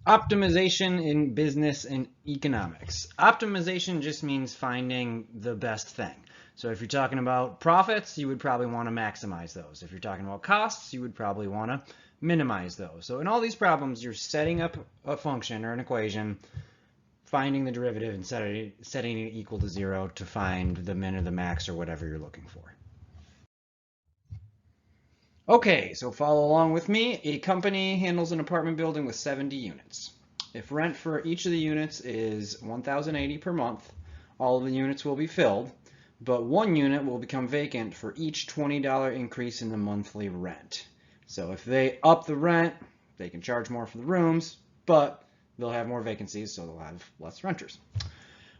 Optimization in business and economics. Optimization just means finding the best thing. So if you're talking about profits, you would probably want to maximize those. If you're talking about costs, you would probably want to minimize those. So in all these problems, you're setting up a function or an equation, finding the derivative and setting it equal to 0 to find the min or the max or whatever you're looking for. Okay, so follow along with me. A company handles an apartment building with 70 units. If rent for each of the units is 1,080 per month, all of the units will be filled, but one unit will become vacant for each $20 increase in the monthly rent. So if they up the rent, they can charge more for the rooms, but they'll have more vacancies, so they'll have less renters.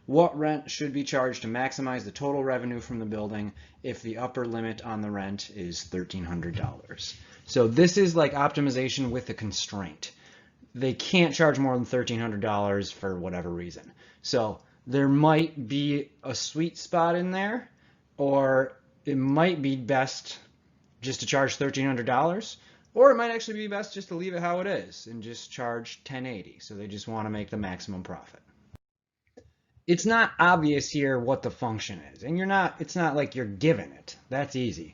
What rent should be charged to maximize the total revenue from the building if the upper limit on the rent is $1,300? So this is like optimization with a constraint. They can't charge more than $1,300 for whatever reason. So there might be a sweet spot in there, or it might be best just to charge $1,300, or it might actually be best just to leave it how it is and just charge $1,080. So they just want to make the maximum profit. It's not obvious here what the function is, and it's not like you're given it. That's easy.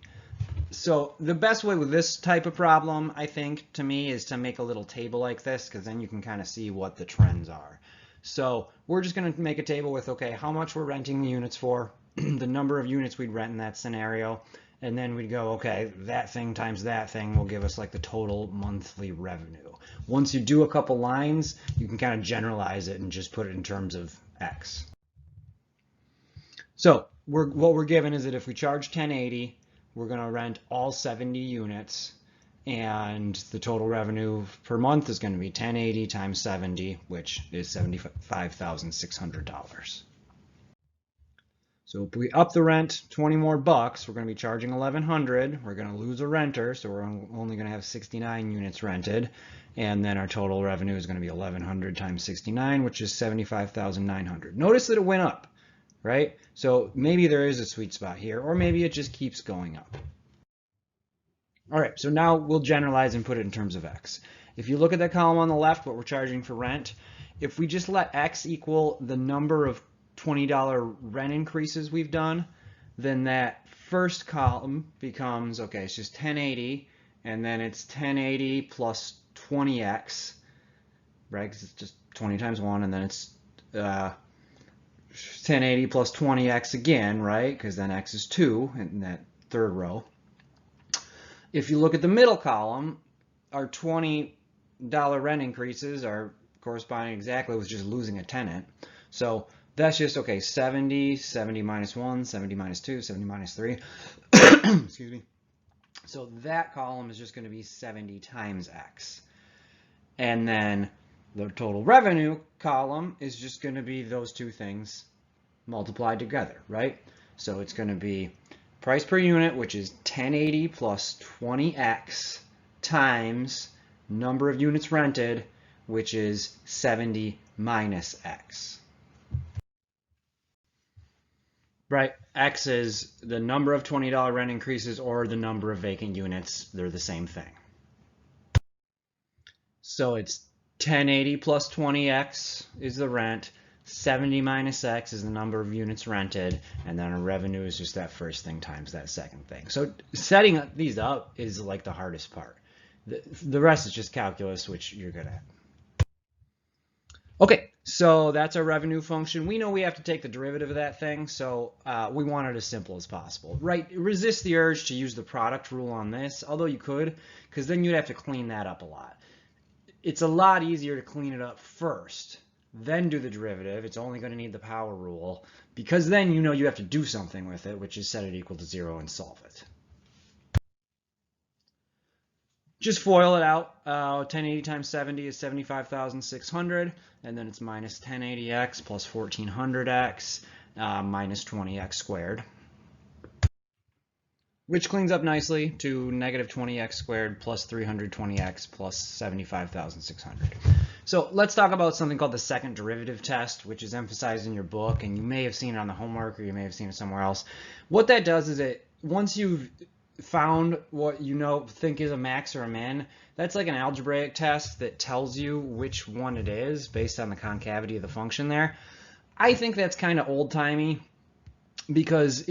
So the best way with this type of problem, I think, to me, is to make a little table like this, because then you can kind of see what the trends are. So we're just going to make a table with, okay, how much we're renting the units for, the number of units we'd rent in that scenario, and then we'd go, okay, that thing times that thing will give us like the total monthly revenue. Once you do a couple lines, you can kind of generalize it and just put it in terms of X. So what we're given is that if we charge 1080, we're going to rent all 70 units, and the total revenue per month is going to be 1080 times 70, which is $75,600. So if we up the rent 20 more bucks, we're going to be charging 1,100. We're going to lose a renter, so we're only going to have 69 units rented, and then our total revenue is going to be 1,100 times 69, which is 75,900. Notice that it went up, right? So maybe there is a sweet spot here, or maybe it just keeps going up. All right, so now we'll generalize and put it in terms of X. If you look at that column on the left, what we're charging for rent, if we just let X equal the number of $20 rent increases we've done, then that first column becomes, okay, it's just 1080, and then it's 1080 plus 20x, right? Because it's just 20 times 1, and then it's 1080 plus 20x again, right? Because then x is 2 in that third row. If you look at the middle column, our $20 rent increases are corresponding exactly with just losing a tenant. So that's just, okay, 70, 70 minus 1, 70 minus 2, 70 minus 3. Excuse me. So that column is just going to be 70 times x. And then the total revenue column is just going to be those two things multiplied together, right? So it's going to be price per unit, which is 1080 plus 20x times number of units rented, which is 70 minus x. Right, X is the number of $20 rent increases or the number of vacant units. They're the same thing. So it's 1080 plus 20x is the rent, 70 minus x is the number of units rented, and then our revenue is just that first thing times that second thing. So setting these up is like the hardest part. The rest is just calculus, which you're good at. Okay, so that's our revenue function. We know we have to take the derivative of that thing, so we want it as simple as possible. Right, resist the urge to use the product rule on this, although you could, because then you'd have to clean that up a lot. It's a lot easier to clean it up first, then do the derivative. It's only going to need the power rule, because then you know you have to do something with it, which is set it equal to 0 and solve it. Just FOIL it out. 1080 times 70 is 75,600, and then it's minus 1080x plus 1400x minus 20x squared, which cleans up nicely to negative 20x squared plus 320x plus 75,600. So let's talk about something called the second derivative test, which is emphasized in your book, and you may have seen it on the homework or you may have seen it somewhere else. What that does is once you've found what think is a max or a min, that's like an algebraic test that tells you which one it is based on the concavity of the function there. I think that's kind of old-timey because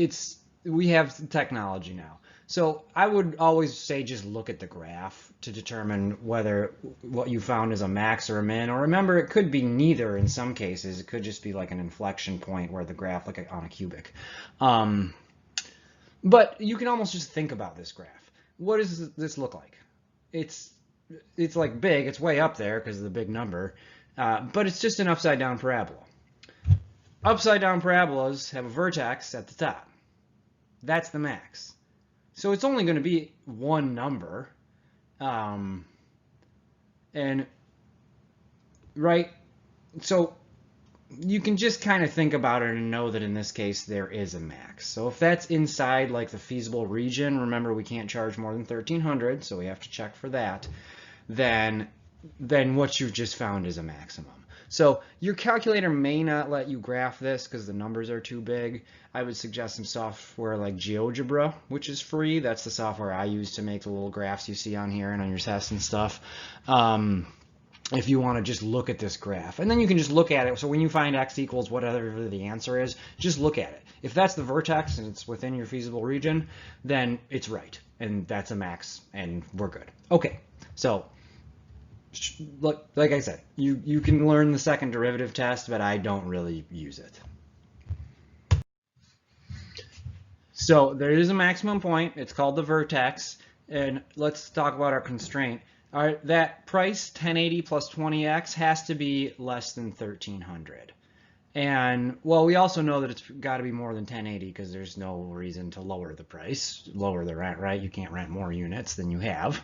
we have technology now. So I would always say just look at the graph to determine whether what you found is a max or a min. Or remember, it could be neither in some cases. It could just be like an inflection point where the graph, like on a cubic. But you can almost just think about this graph. What does this look like? It's like big. It's way up there because of the big number. But it's just an upside down parabola. Upside down parabolas have a vertex at the top. That's the max. So it's only going to be one number. And right, so you can just kind of think about it and know that in this case there is a max. So if that's inside like the feasible region, remember we can't charge more than 1,300, so we have to check for that, then what you've just found is a maximum. So your calculator may not let you graph this because the numbers are too big. I would suggest some software like GeoGebra, which is free. That's the software I use to make the little graphs you see on here and on your tests and stuff. If you want to just look at this graph. And then you can just look at it. So when you find x equals whatever the answer is, just look at it. If that's the vertex and it's within your feasible region, then it's right. And that's a max, and we're good. Okay, so like I said, you can learn the second derivative test, but I don't really use it. So there is a maximum point. It's called the vertex. And let's talk about our constraint. All right, that price 1080 plus 20x has to be less than 1,300. And well, we also know that it's got to be more than 1080 because there's no reason to lower the price, lower the rent, right? You can't rent more units than you have.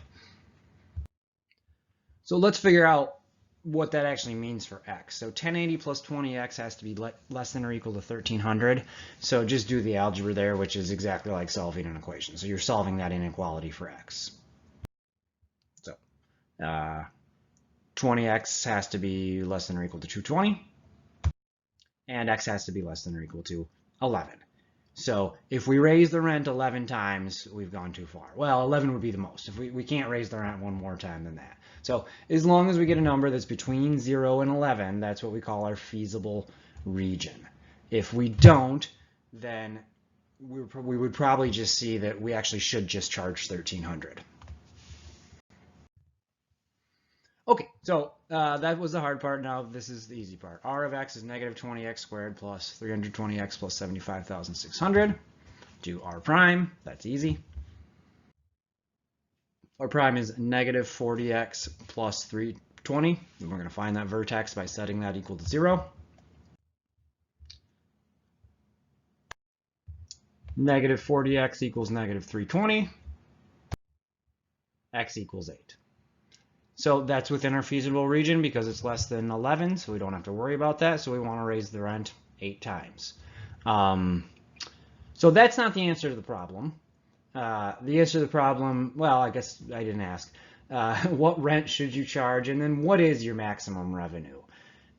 So let's figure out what that actually means for x. So 1080 plus 20x has to be less than or equal to 1,300. So just do the algebra there, which is exactly like solving an equation. So you're solving that inequality for x. So 20x has to be less than or equal to 220. And x has to be less than or equal to 11. So if we raise the rent 11 times, we've gone too far. Well, 11 would be the most. If we can't raise the rent one more time than that. So as long as we get a number that's between 0 and 11, that's what we call our feasible region. If we don't, then we would probably just see that we actually should just charge 1,300. Okay, so that was the hard part. Now this is the easy part. R of x is negative 20x squared plus 320x plus 75,600. Do R prime. That's easy. R prime is negative 40x plus 320. And we're going to find that vertex by setting that equal to 0. Negative 40x equals negative 320. X equals 8. So that's within our feasible region because it's less than 11, so we don't have to worry about that. So we want to raise the rent 8 times. So that's not the answer to the problem. The answer to the problem, well, I guess I didn't ask. What rent should you charge, and then what is your maximum revenue?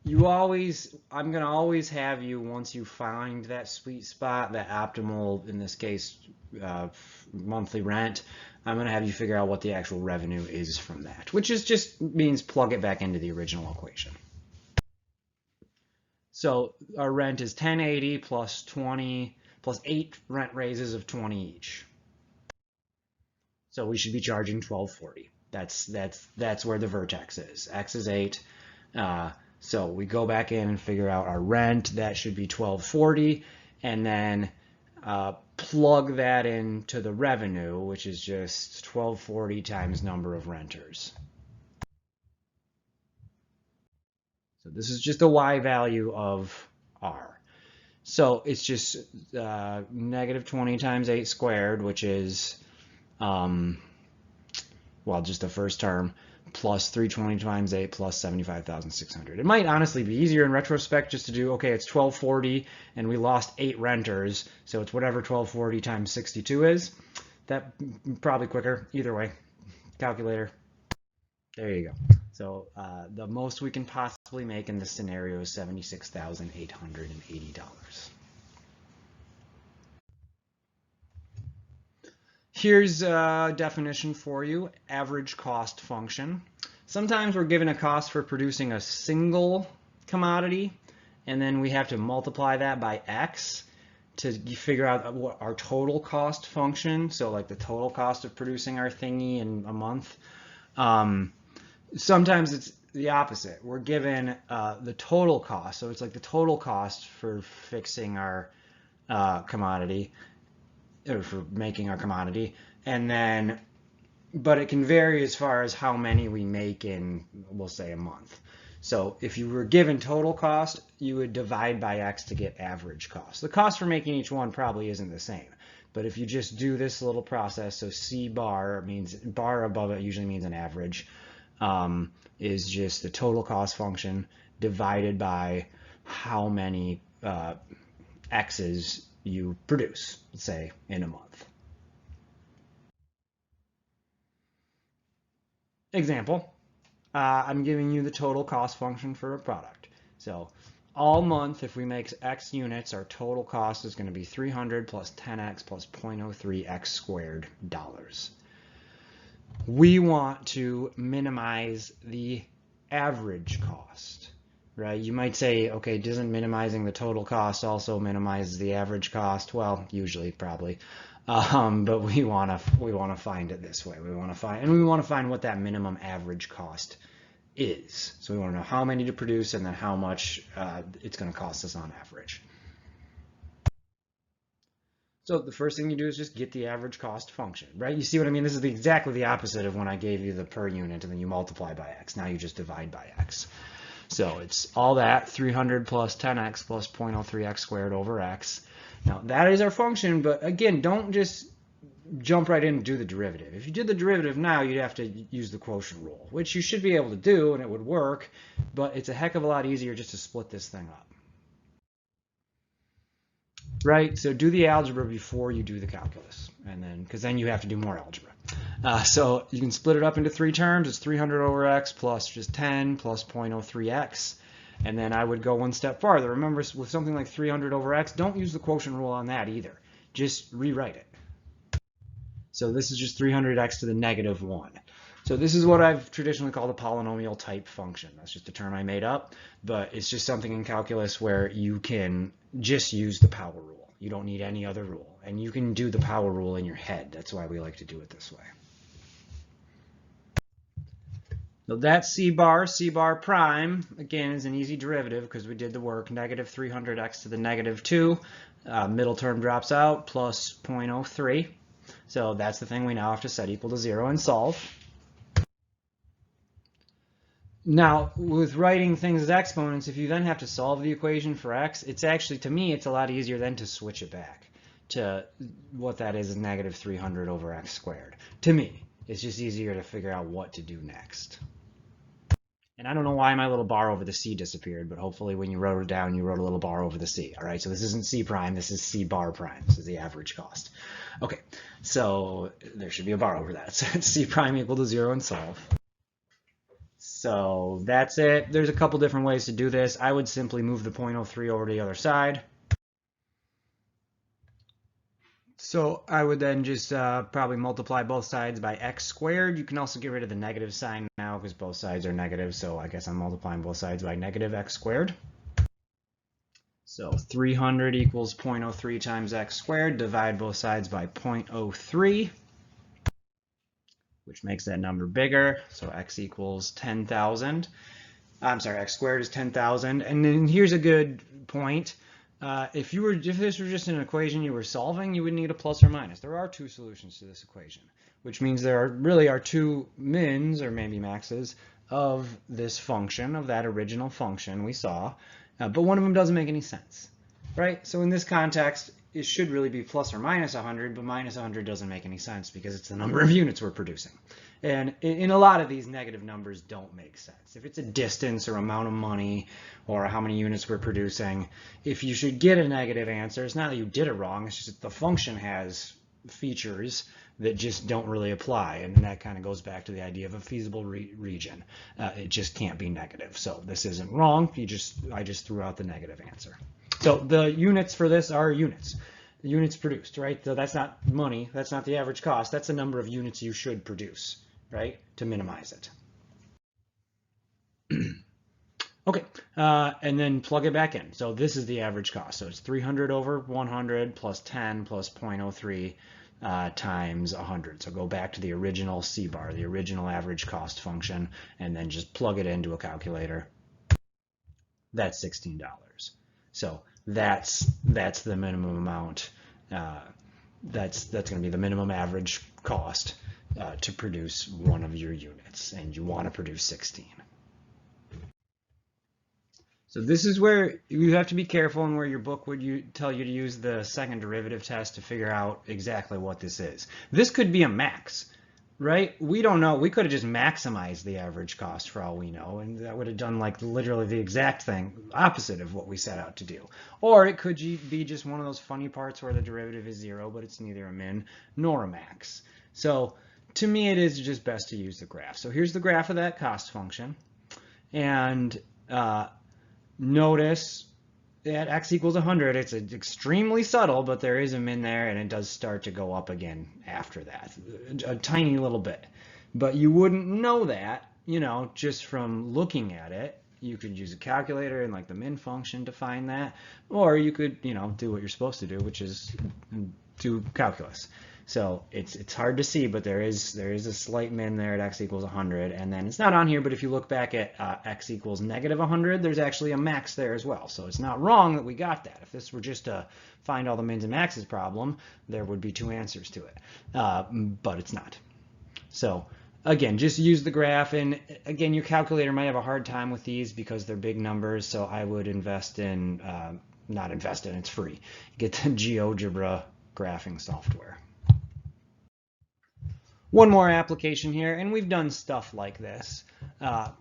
I'm going to always have you, once you find that sweet spot, that optimal, in this case, monthly rent, I'm going to have you figure out what the actual revenue is from that, which is just means plug it back into the original equation. So our rent is 1080 plus 20 plus 8 rent raises of 20 each. So we should be charging 1240. That's where the vertex is. X is 8. So we go back in and figure out our rent. That should be 1240, and then plug that into the revenue, which is just 1240 times number of renters. So this is just a y value of r. So it's just negative 20 times 8 squared, which is, well, just the first term, plus 320 times 8 plus 75,600. It might honestly be easier in retrospect just to do, okay, it's 1240 and we lost 8 renters, so it's whatever 1240 times 62 is. That probably quicker. Either way, calculator. There you go. So the most we can possibly make in this scenario is $76,880. Here's a definition for you, average cost function. Sometimes we're given a cost for producing a single commodity, and then we have to multiply that by X to figure out what our total cost function, so like the total cost of producing our thingy in a month. Sometimes it's the opposite. We're given the total cost, so it's like the total cost for fixing our commodity, or for making our commodity, and then, but it can vary as far as how many we make in, we'll say, a month. So if you were given total cost, you would divide by X to get average cost. The cost for making each one probably isn't the same, but if you just do this little process, so C bar means, bar above it usually means an average, is just the total cost function divided by how many X's you produce, let's say, in a month. Example, I'm giving you the total cost function for a product. So all month, if we make X units, our total cost is going to be 300 plus 10X plus 0.03 X squared dollars. We want to minimize the average cost, right? You might say, okay, doesn't minimizing the total cost also minimize the average cost? Well, usually, probably. But we want to find it this way. We want to find what that minimum average cost is. So we want to know how many to produce and then how much it's going to cost us on average. So the first thing you do is just get the average cost function, right? You see what I mean? This is exactly the opposite of when I gave you the per unit and then you multiply by X. Now you just divide by X. So it's all that, 300 plus 10X plus 0.03X squared over X. Now that is our function, but again, don't just jump right in and do the derivative. If you did the derivative now, you'd have to use the quotient rule, which you should be able to do and it would work, but it's a heck of a lot easier just to split this thing up. Right, so do the algebra before you do the calculus, and then, because then you have to do more algebra. So you can split it up into three terms. It's 300 over X plus just 10 plus 0.03X. And then I would go one step farther. Remember, with something like 300 over X, don't use the quotient rule on that either. Just rewrite it. So this is just 300X to the negative 1. So this is what I've traditionally called a polynomial type function. That's just a term I made up, but it's just something in calculus where you can just use the power rule. You don't need any other rule, and you can do the power rule in your head. That's why we like to do it this way. So that's C bar prime, again, is an easy derivative because we did the work. Negative 300X to the negative 2. Middle term drops out, plus 0.03. So that's the thing we now have to set equal to 0 and solve. Now, with writing things as exponents, if you then have to solve the equation for X, it's actually, to me, it's a lot easier then to switch it back to what that is negative 300 over X squared. To me, it's just easier to figure out what to do next. And I don't know why my little bar over the C disappeared, but hopefully when you wrote it down, you wrote a little bar over the C. All right, so this isn't C prime, this is C bar prime. This is the average cost. Okay, so there should be a bar over that. So it's C prime equal to 0 and solve. So that's it. There's a couple different ways to do this. I would simply move the 0.03 over to the other side. So I would then just probably multiply both sides by X squared. You can also get rid of the negative sign now because both sides are negative. So I guess I'm multiplying both sides by negative X squared. So 300 equals 0.03 times X squared. Divide both sides by 0.03. Which makes that number bigger. So X equals 10,000. I'm sorry, X squared is 10,000. And then here's a good point. If this were just an equation you were solving, you would need a plus or minus. There are two solutions to this equation, which means there really are two mins or maybe maxes of this function, of that original function we saw, but one of them doesn't make any sense, right? So in this context, it should really be plus or minus 100, but minus 100 doesn't make any sense because it's the number of units we're producing. And in a lot of these, negative numbers don't make sense. If it's a distance or amount of money or how many units we're producing, if you should get a negative answer, it's not that you did it wrong, it's just that the function has features that just don't really apply. And that kind of goes back to the idea of a feasible region. It just can't be negative. So this isn't wrong. I just threw out the negative answer. So the units for this are units. units produced, right? So that's not money, that's not the average cost, that's the number of units you should produce, right, to minimize it. Okay, and then plug it back in. So this is the average cost. So it's 300 over 100 plus 10 plus 0.03 times 100. So go back to the original C-bar, the original average cost function, and then just plug it into a calculator. That's $16. So that's the minimum amount. That's going to be the minimum average cost to produce one of your units, and you want to produce 16. So this is where you have to be careful, and where your book would tell you to use the second derivative test to figure out exactly what this is. This could be a max, right? We don't know. We could have just maximized the average cost for all we know, and that would have done like literally the exact thing, opposite of what we set out to do. Or it could be just one of those funny parts where the derivative is 0, but it's neither a min nor a max. So to me, it is just best to use the graph. So here's the graph of that cost function, and notice at x equals 100, it's extremely subtle, but there is a min there, and it does start to go up again after that, a tiny little bit. But you wouldn't know that, just from looking at it. You could use a calculator and like the min function to find that, or you could, do what you're supposed to do, which is do calculus. So it's hard to see, but there is a slight min there at x equals 100, and then it's not on here, but if you look back at x equals negative 100, there's actually a max there as well. So it's not wrong that we got that. If this were just a find all the mins and maxes problem, there would be 2 answers to it, but it's not. So again, just use the graph, and again, your calculator might have a hard time with these because they're big numbers, so I would invest in, not invest in, it's free. Get the GeoGebra graphing software. One more application here, and we've done stuff like this.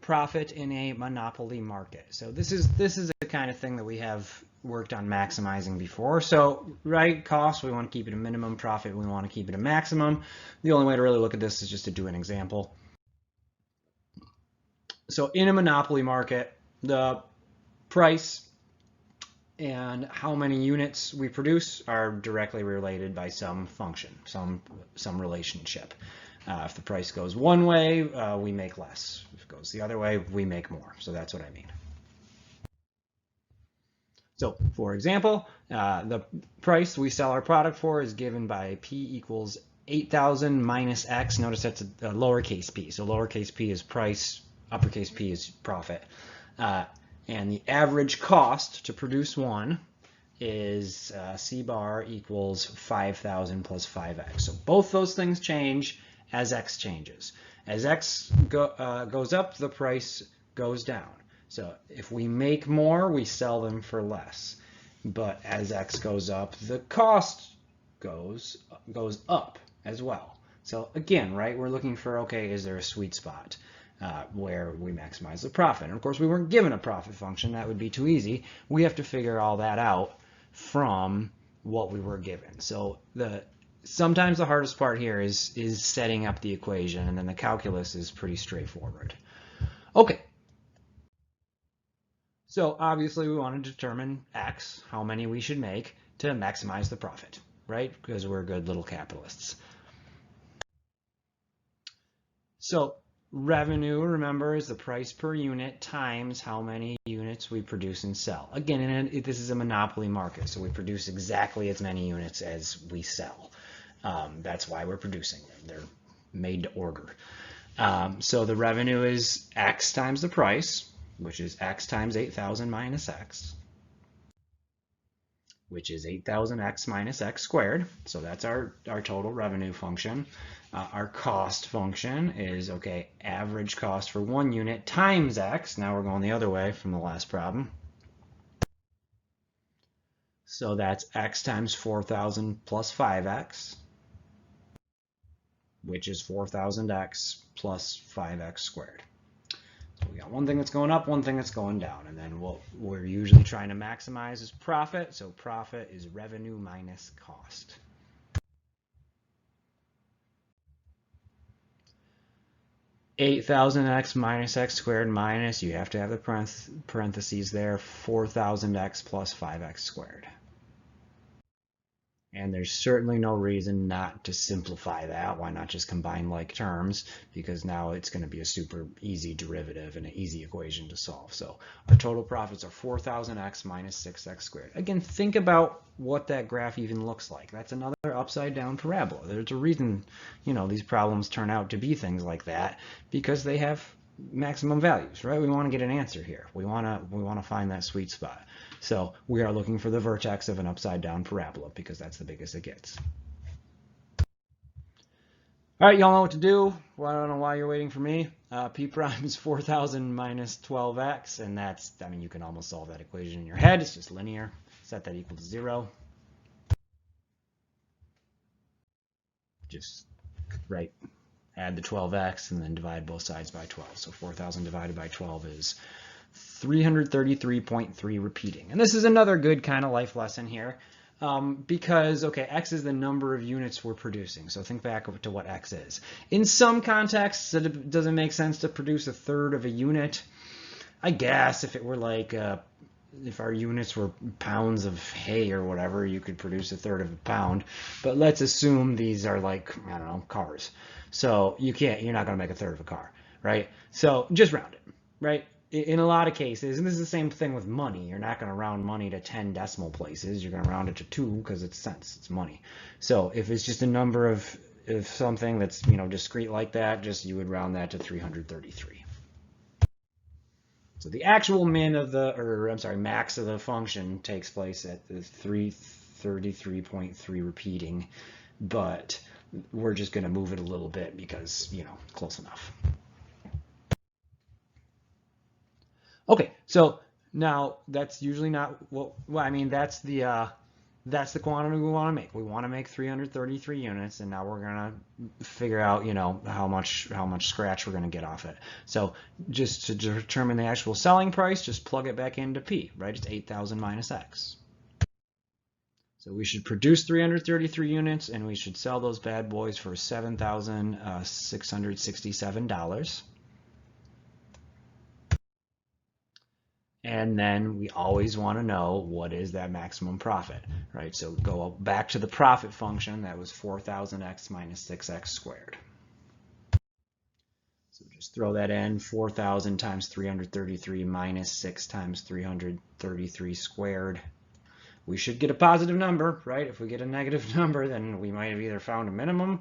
Profit in a monopoly market. So this is the kind of thing that we have worked on maximizing before. So, right, cost, we want to keep it a minimum. Profit, we want to keep it a maximum. The only way to really look at this is just to do an example. So in a monopoly market, the price and how many units we produce are directly related by some function, some relationship. If the price goes one way, we make less. If it goes the other way, we make more. So that's what I mean. So for example, the price we sell our product for is given by P equals 8,000 minus X. Notice that's a lowercase p. So lowercase p is price, uppercase P is profit. And the average cost to produce one is C bar equals 5,000 plus 5x. So both those things change as x changes. As x goes up, the price goes down. So if we make more, we sell them for less. But as x goes up, the cost goes up as well. So again, right, we're looking for, okay, is there a sweet spot where we maximize the profit? And of course, we weren't given a profit function. That would be too easy. We have to figure all that out from what we were given. So sometimes the hardest part here is setting up the equation, and then the calculus is pretty straightforward. Okay. So obviously we want to determine x, how many we should make to maximize the profit, right? Because we're good little capitalists. So revenue, remember, is the price per unit times how many units we produce and sell. Again, this is a monopoly market, so we produce exactly as many units as we sell. That's why we're producing them. They're made to order. So the revenue is x times the price, which is x times 8,000 minus x, which is 8,000x minus x squared. So that's our total revenue function. Our cost function is, okay, average cost for one unit times x. Now we're going the other way from the last problem. So that's x times 4,000 plus 5x, which is 4,000x plus 5x squared. So we got one thing that's going up, one thing that's going down, and then what we're usually trying to maximize is profit. So profit is revenue minus cost. $8,000x minus x squared minus, you have to have the parentheses there, 4,000x plus 5x squared. And there's certainly no reason not to simplify that. Why not just combine like terms? Because now it's going to be a super easy derivative and an easy equation to solve. So our total profits are 4,000x minus 6x squared. Again, think about what that graph even looks like. That's another upside down parabola. There's a reason, these problems turn out to be things like that, because they have maximum values, right? We want to get an answer here. We want to find that sweet spot. So we are looking for the vertex of an upside down parabola because that's the biggest it gets. All right, y'all know what to do. Well, I don't know why you're waiting for me. P prime is 4,000 minus 12x, and that's, you can almost solve that equation in your head. It's just linear. Set that equal to 0. Just, add the 12x and then divide both sides by 12. So 4,000 divided by 12 is 333.3 repeating. And this is another good kind of life lesson here, because, x is the number of units we're producing. So think back to what x is. In some contexts, it doesn't make sense to produce a third of a unit. I guess if it were like, if our units were pounds of hay or whatever, you could produce a third of a pound. But let's assume these are like, I don't know, cars. So you're not going to make a third of a car, right? So just round it, right? In a lot of cases, and this is the same thing with money, you're not going to round money to 10 decimal places. You're going to round it to 2 because it's cents, it's money. So if it's just a number of something that's, discrete like that, you would round that to 333. So the actual max of the function takes place at the 333.3 repeating, but we're just going to move it a little bit because, close enough. Okay, so now that's usually not that's the quantity we want to make. We want to make 333 units, and now we're gonna figure out, how much scratch we're gonna get off it. So just to determine the actual selling price, just plug it back into P, right? It's 8,000 minus X. So we should produce 333 units, and we should sell those bad boys for $7,667. And then we always want to know what is that maximum profit, right? So go back to the profit function. That was 4,000x minus 6x squared. So just throw that in, 4,000 times 333 minus 6 times 333 squared. We should get a positive number, right? If we get a negative number, then we might have either found a minimum,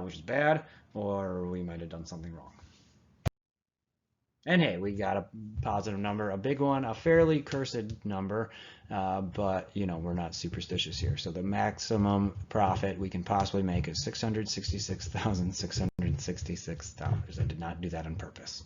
which is bad, or we might have done something wrong. And hey, we got a positive number, a big one, a fairly cursed number, but we're not superstitious here. So the maximum profit we can possibly make is $666,666. I did not do that on purpose.